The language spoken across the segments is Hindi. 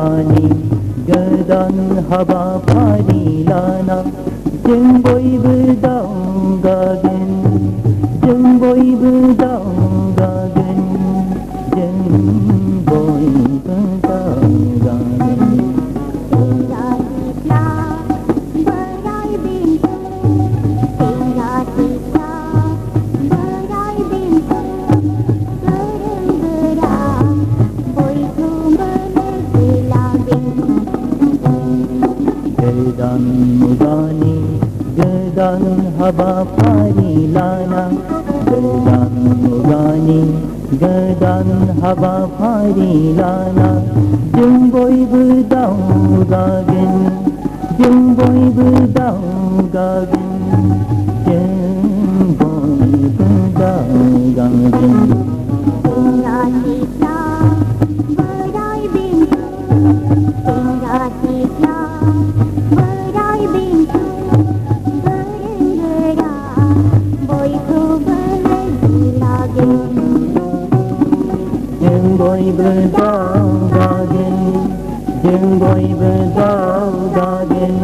मुगानि गोदान हाबाफारि लाना जों बयबो दावगागोन जों बयबो दावगागोन जों बयबो दावगागोन गोदान मुगानि गोदान हाबाफारि लाना गोदान मुगानि गोदान हाबाफारि लाना जों बयबो दावगागोन जों बयबो दावगागोन जों बयबो दावगागोन जों बयबो दावगागोन जों बयबो दावगागोन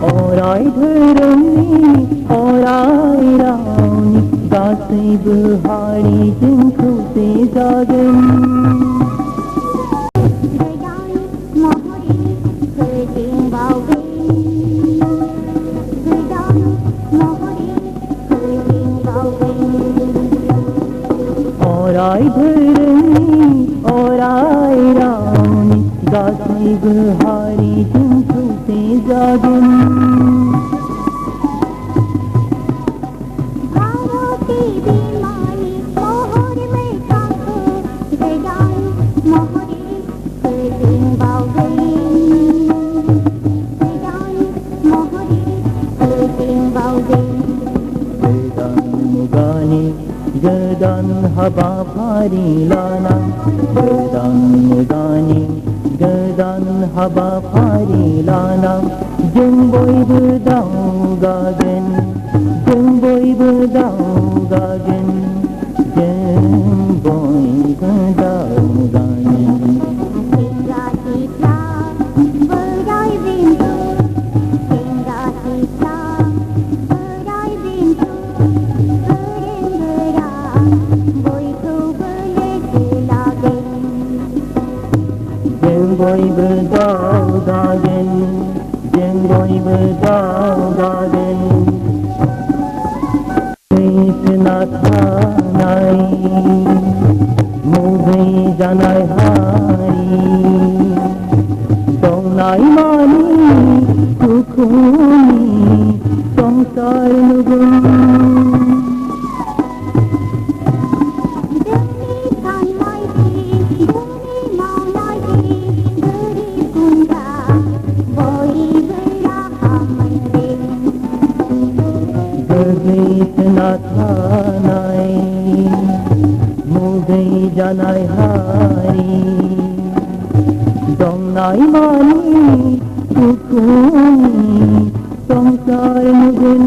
अराय धोरोमनि अराय रावनि गासैबो हारिजों खौसे जागोन अराय धोरोमनि अराय रावनि गासैबो हारिजों खौसे जागोन गोदान हाबाफारि लाना गोदान मुगानि गोदान हाबाफारि लाना जों बयबो दावगागोन जों बयबो दावगागोन जों बयबो दावगागोन जों बयबो दावगागोन जों बयबो दावगागोन बैसोना थानाय मुगै जानाय हारि दंनाय मानि दुखुनि संसार नुगोन गोग्लैसोना थानाय मुगै जानाय हारि दंनाय मानि दुखुनि संसार नुगोन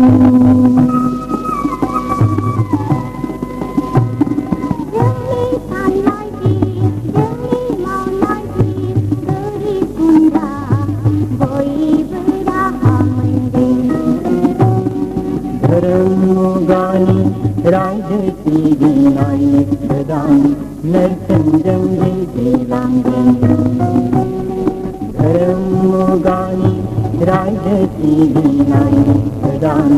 धोरोम मुगानि रायजो सिबिनाय गोदान नेरसोनजों दिन्थिलांगोन धोरोम मुगानि रायजो सिबिनाय गोदान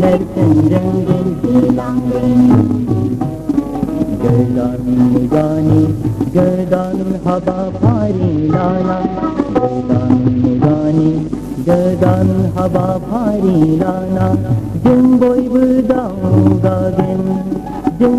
नेरसोनजों दिन्थिलांगोन गोदान मुगानि गोदान हाबाफारि लाना गोदान मुगानि गोदान हाबाफारि लाना जों बयबो दावगागोन जों